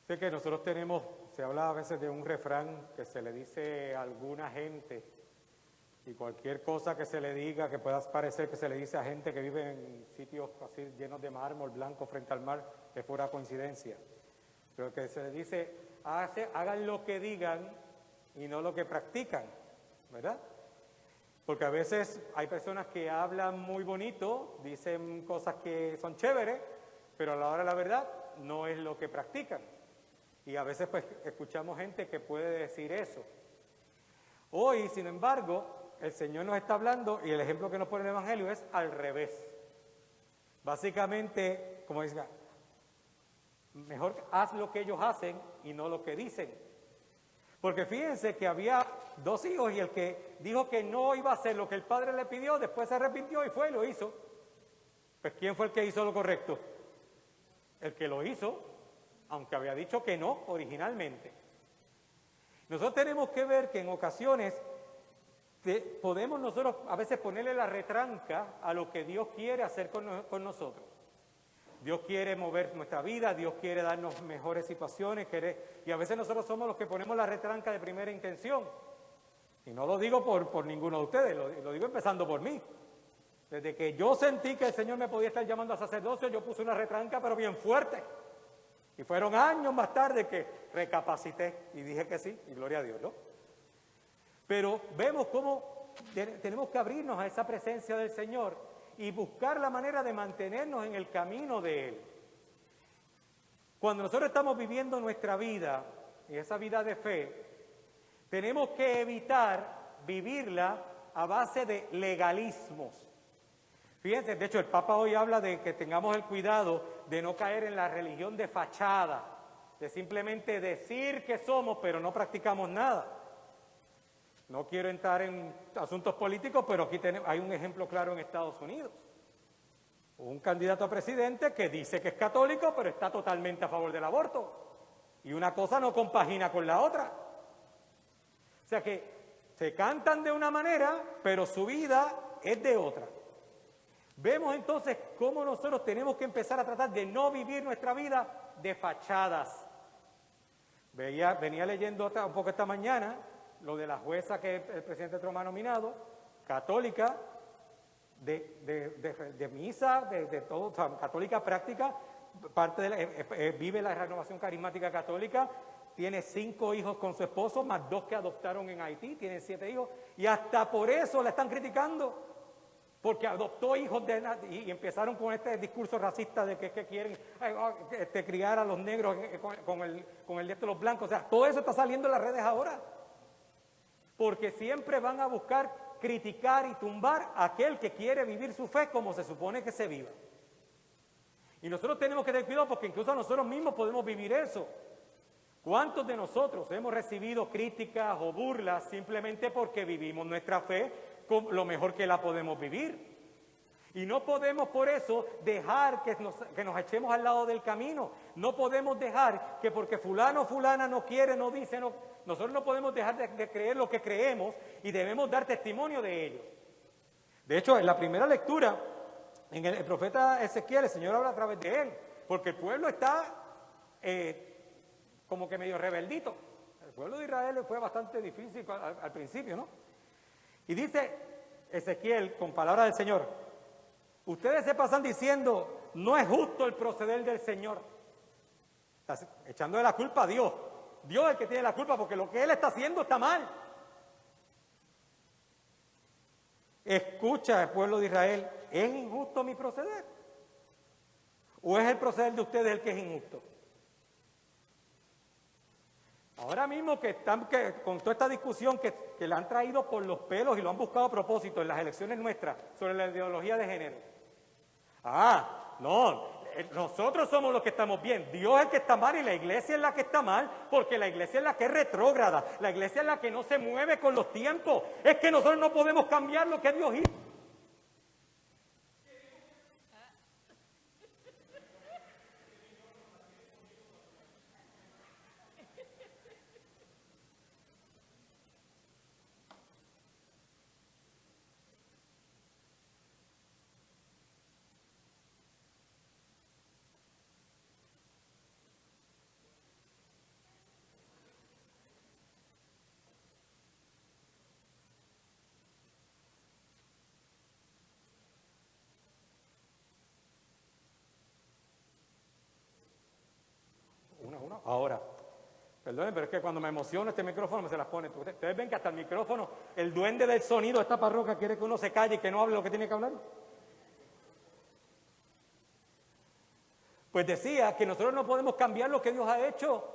Sé que nosotros se habla a veces de un refrán que se le dice a alguna gente, y cualquier cosa que se le diga, que pueda parecer que se le dice a gente que vive en sitios así llenos de mármol blanco frente al mar, es pura coincidencia. Pero que se le dice, hagan lo que digan y no lo que practican, ¿verdad? Porque a veces hay personas que hablan muy bonito, dicen cosas que son chéveres, pero a la hora de la verdad no es lo que practican. Y a veces pues escuchamos gente que puede decir eso. Hoy, sin embargo, el Señor nos está hablando y el ejemplo que nos pone el Evangelio es al revés. Básicamente, como dice, mejor haz lo que ellos hacen y no lo que dicen. Porque fíjense que había dos hijos y el que dijo que no iba a hacer lo que el padre le pidió, después se arrepintió y fue y lo hizo. Pues ¿quién fue el que hizo lo correcto? El que lo hizo, aunque había dicho que no originalmente. Nosotros tenemos que ver que en ocasiones podemos nosotros a veces ponerle la retranca a lo que Dios quiere hacer con nosotros. Dios quiere mover nuestra vida, Dios quiere darnos mejores situaciones, y a veces nosotros somos los que ponemos la retranca de primera intención. Y no lo digo por ninguno de ustedes, lo digo empezando por mí. Desde que yo sentí que el Señor me podía estar llamando a sacerdocio, yo puse una retranca, pero bien fuerte. Y fueron años más tarde que recapacité y dije que sí, y gloria a Dios, ¿no? Pero vemos cómo tenemos que abrirnos a esa presencia del Señor y buscar la manera de mantenernos en el camino de Él. Cuando nosotros estamos viviendo nuestra vida, y esa vida de fe, tenemos que evitar vivirla a base de legalismos. Fíjense, de hecho el Papa hoy habla de que tengamos el cuidado de no caer en la religión de fachada, de simplemente decir que somos, pero no practicamos nada. No quiero entrar en asuntos políticos, pero aquí hay un ejemplo claro en Estados Unidos. Un candidato a presidente que dice que es católico, pero está totalmente a favor del aborto. Y una cosa no compagina con la otra. O sea que se cantan de una manera, pero su vida es de otra. Vemos entonces cómo nosotros tenemos que empezar a tratar de no vivir nuestra vida de fachadas. Venía leyendo un poco esta mañana lo de la jueza que el presidente Trump ha nominado, católica, de misa, de todo, o sea, católica práctica, vive la renovación carismática católica, tiene 5 hijos con su esposo, más 2 que adoptaron en Haití, tiene 7 hijos, y hasta por eso la están criticando, porque adoptó hijos y empezaron con este discurso racista de que quieren criar a los negros con el de los blancos. O sea, todo eso está saliendo en las redes ahora. Porque siempre van a buscar criticar y tumbar a aquel que quiere vivir su fe como se supone que se viva. Y nosotros tenemos que tener cuidado porque incluso nosotros mismos podemos vivir eso. ¿Cuántos de nosotros hemos recibido críticas o burlas simplemente porque vivimos nuestra fe con lo mejor que la podemos vivir? Y no podemos por eso dejar que nos echemos al lado del camino. No podemos dejar que porque fulano o fulana no quiere, no dice, no. Nosotros no podemos dejar de creer lo que creemos y debemos dar testimonio de ello. De hecho, en la primera lectura, en el profeta Ezequiel, el Señor habla a través de él, porque el pueblo está como que medio rebeldito. El pueblo de Israel fue bastante difícil al principio, ¿no? Y dice Ezequiel, con palabras del Señor, ustedes se pasan diciendo, no es justo el proceder del Señor. Está echándole la culpa a Dios. Dios es el que tiene la culpa porque lo que Él está haciendo está mal. Escucha, pueblo de Israel, ¿es injusto mi proceder? ¿O es el proceder de ustedes el que es injusto? Ahora mismo que están con toda esta discusión que la han traído por los pelos y lo han buscado a propósito en las elecciones nuestras sobre la ideología de género. Nosotros somos los que estamos bien, Dios es el que está mal y la iglesia es la que está mal, porque la iglesia es la que es retrógrada, la iglesia es la que no se mueve con los tiempos, es que nosotros no podemos cambiar lo que Dios hizo. micrófono. Ahora, perdonen, pero es que cuando me emociono este micrófono me se las pone. Ustedes ven que hasta el micrófono, el duende del sonido de esta parroquia quiere que uno se calle y que no hable lo que tiene que hablar. Pues decía que nosotros no podemos cambiar lo que Dios ha hecho.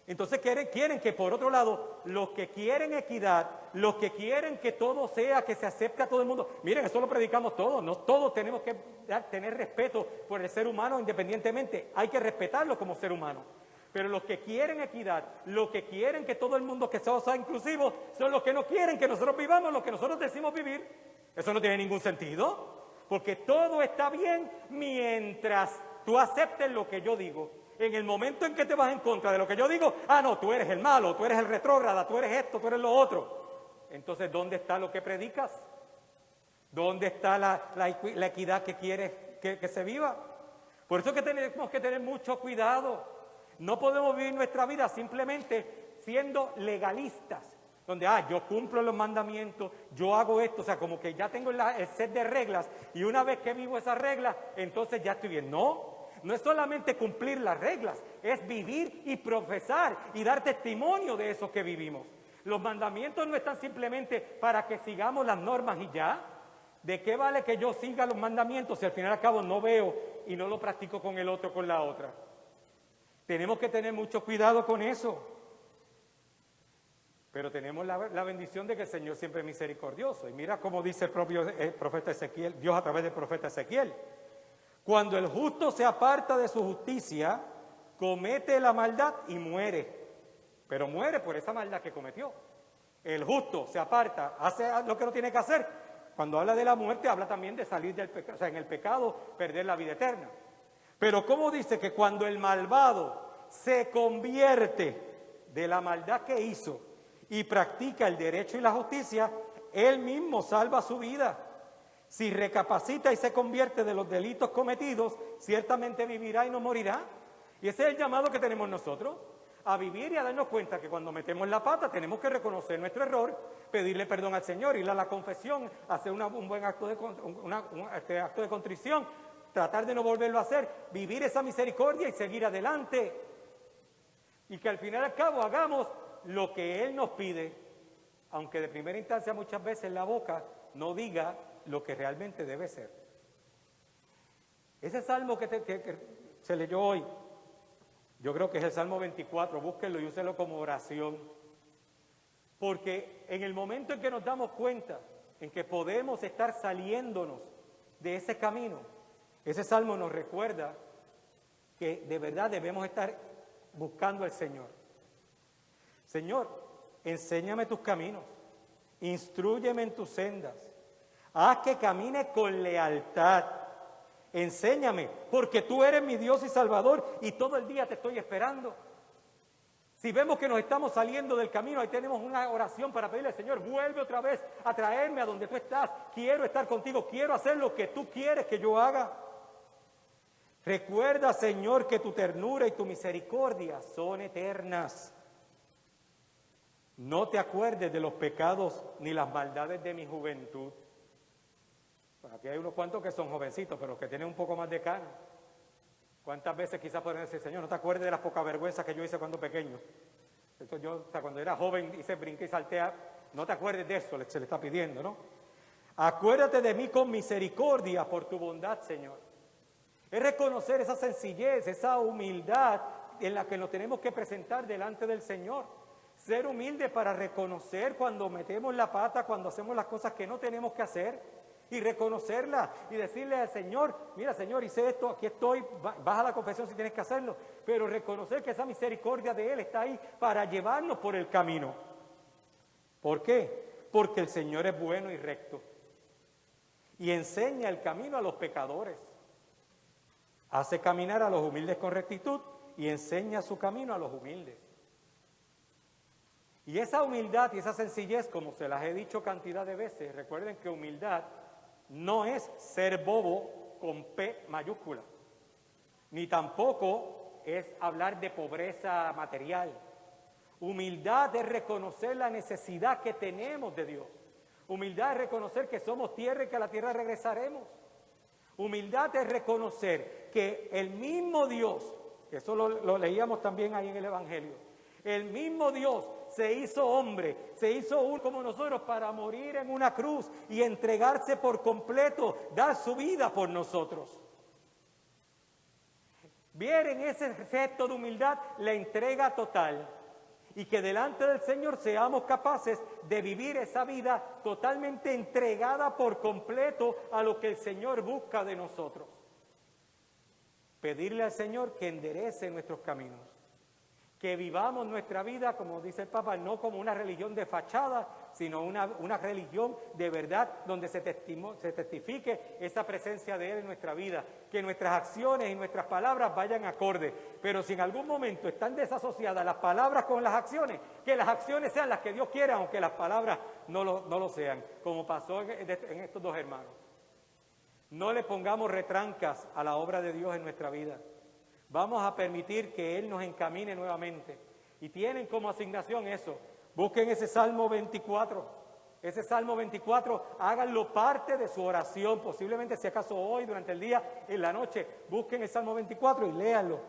Entonces quieren que por otro lado, los que quieren equidad, los que quieren que todo sea, que se acepte a todo el mundo. Miren, eso lo predicamos todos, no todos tenemos que tener respeto por el ser humano independientemente. Hay que respetarlo como ser humano. Pero los que quieren equidad, los que quieren que todo el mundo que sea inclusivo, son los que no quieren que nosotros vivamos lo que nosotros decimos vivir. Eso no tiene ningún sentido, porque todo está bien mientras tú aceptes lo que yo digo. En el momento en que te vas en contra de lo que yo digo, no, tú eres el malo, tú eres el retrógrada, tú eres esto, tú eres lo otro. Entonces, ¿dónde está lo que predicas? ¿Dónde está la equidad que quieres que se viva? Por eso es que tenemos que tener mucho cuidado. No podemos vivir nuestra vida simplemente siendo legalistas, donde, yo cumplo los mandamientos, yo hago esto, o sea, como que ya tengo el set de reglas, y una vez que vivo esas reglas, entonces ya estoy bien. No es solamente cumplir las reglas, es vivir y profesar y dar testimonio de eso que vivimos. Los mandamientos no están simplemente para que sigamos las normas y ya. ¿De qué vale que yo siga los mandamientos si al final y al cabo no veo y no lo practico con el otro, con la otra? Tenemos que tener mucho cuidado con eso. Pero tenemos la bendición de que el Señor siempre es misericordioso. Y mira cómo dice el propio profeta Ezequiel, Dios a través del profeta Ezequiel. Cuando el justo se aparta de su justicia, comete la maldad y muere. Pero muere por esa maldad que cometió. El justo se aparta, hace lo que no tiene que hacer. Cuando habla de la muerte, habla también de salir del pecado, o sea, en el pecado, perder la vida eterna. Pero ¿cómo dice que cuando el malvado se convierte de la maldad que hizo y practica el derecho y la justicia, él mismo salva su vida? Si recapacita y se convierte de los delitos cometidos, ciertamente vivirá y no morirá. Y ese es el llamado que tenemos nosotros, a vivir y a darnos cuenta que cuando metemos la pata tenemos que reconocer nuestro error, pedirle perdón al Señor, ir a la confesión, hacer un buen acto de contrición, tratar de no volverlo a hacer, vivir esa misericordia y seguir adelante. Y que al final y al cabo hagamos lo que Él nos pide, aunque de primera instancia muchas veces la boca no diga lo que realmente debe ser. Ese salmo que se leyó hoy, yo creo que es el Salmo 24, búsquenlo y úsenlo como oración, porque en el momento en que nos damos cuenta en que podemos estar saliéndonos de ese camino, ese salmo nos recuerda que de verdad debemos estar buscando al Señor. Señor, enséñame tus caminos, instrúyeme en tus sendas, haz que camine con lealtad, enséñame, porque tú eres mi Dios y Salvador y todo el día te estoy esperando. Si vemos que nos estamos saliendo del camino, ahí tenemos una oración para pedirle al Señor, vuelve otra vez a traerme a donde tú estás, quiero estar contigo, quiero hacer lo que tú quieres que yo haga. Recuerda, Señor, que tu ternura y tu misericordia son eternas. No te acuerdes de los pecados ni las maldades de mi juventud. Bueno, aquí hay unos cuantos que son jovencitos, pero que tienen un poco más de carne. ¿Cuántas veces quizás pueden decir, Señor, no te acuerdes de las pocas vergüenzas que yo hice cuando pequeño? Cuando era joven hice brinqué y saltea, no te acuerdes de eso, se le está pidiendo, ¿no? Acuérdate de mí con misericordia por tu bondad, Señor. Es reconocer esa sencillez, esa humildad en la que nos tenemos que presentar delante del Señor. Ser humilde para reconocer cuando metemos la pata, cuando hacemos las cosas que no tenemos que hacer. Y reconocerla y decirle al Señor, mira Señor, hice esto, aquí estoy, vas a la confesión si tienes que hacerlo, pero reconocer que esa misericordia de Él está ahí para llevarnos por el camino. ¿Por qué? Porque el Señor es bueno y recto y enseña el camino a los pecadores, hace caminar a los humildes con rectitud y enseña su camino a los humildes. Y esa humildad y esa sencillez, como se las he dicho cantidad de veces, recuerden que humildad no es ser bobo con P mayúscula, ni tampoco es hablar de pobreza material. Humildad es reconocer la necesidad que tenemos de Dios. Humildad es reconocer que somos tierra y que a la tierra regresaremos. Humildad es reconocer que el mismo Dios Eso lo leíamos también ahí en el Evangelio. El mismo Dios se hizo hombre, se hizo uno como nosotros para morir en una cruz y entregarse por completo, dar su vida por nosotros. Ver en ese gesto de humildad la entrega total y que delante del Señor seamos capaces de vivir esa vida totalmente entregada por completo a lo que el Señor busca de nosotros. Pedirle al Señor que enderece nuestros caminos, que vivamos nuestra vida, como dice el Papa, no como una religión de fachada, sino una religión de verdad donde se testifique esa presencia de Él en nuestra vida, que nuestras acciones y nuestras palabras vayan acorde, pero si en algún momento están desasociadas las palabras con las acciones, que las acciones sean las que Dios quiera, aunque las palabras no lo sean, como pasó en estos dos hermanos. No le pongamos retrancas a la obra de Dios en nuestra vida. Vamos a permitir que Él nos encamine nuevamente. Y tienen como asignación eso. Busquen ese Salmo 24. Ese Salmo 24, háganlo parte de su oración. Posiblemente, si acaso hoy, durante el día, en la noche, busquen el Salmo 24 y léanlo.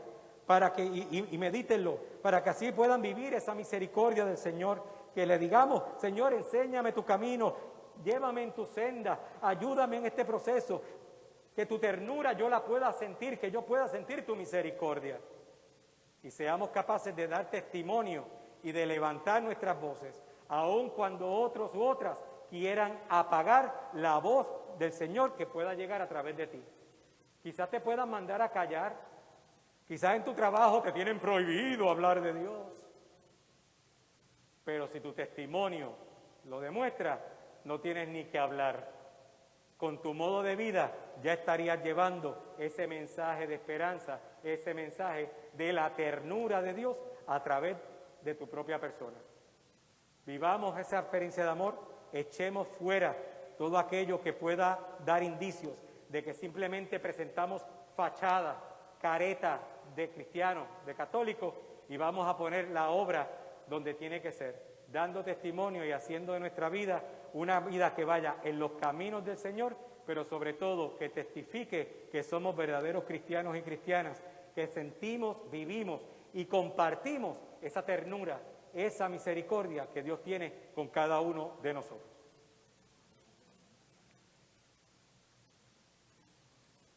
Y medítenlo. Para que así puedan vivir esa misericordia del Señor. Que le digamos, Señor, enséñame tu camino. Llévame en tu senda, ayúdame en este proceso, que tu ternura yo la pueda sentir, que yo pueda sentir tu misericordia. Y seamos capaces de dar testimonio y de levantar nuestras voces, aun cuando otros u otras quieran apagar la voz del Señor que pueda llegar a través de ti. Quizás te puedan mandar a callar, quizás en tu trabajo te tienen prohibido hablar de Dios, pero si tu testimonio lo demuestra, no tienes ni que hablar. Con tu modo de vida ya estarías llevando ese mensaje de esperanza, ese mensaje de la ternura de Dios a través de tu propia persona. Vivamos esa experiencia de amor, echemos fuera todo aquello que pueda dar indicios de que simplemente presentamos fachada, careta de cristiano, de católico, y vamos a poner la obra donde tiene que ser, dando testimonio y haciendo de nuestra vida una vida que vaya en los caminos del Señor, pero sobre todo que testifique que somos verdaderos cristianos y cristianas, que sentimos, vivimos y compartimos esa ternura, esa misericordia que Dios tiene con cada uno de nosotros.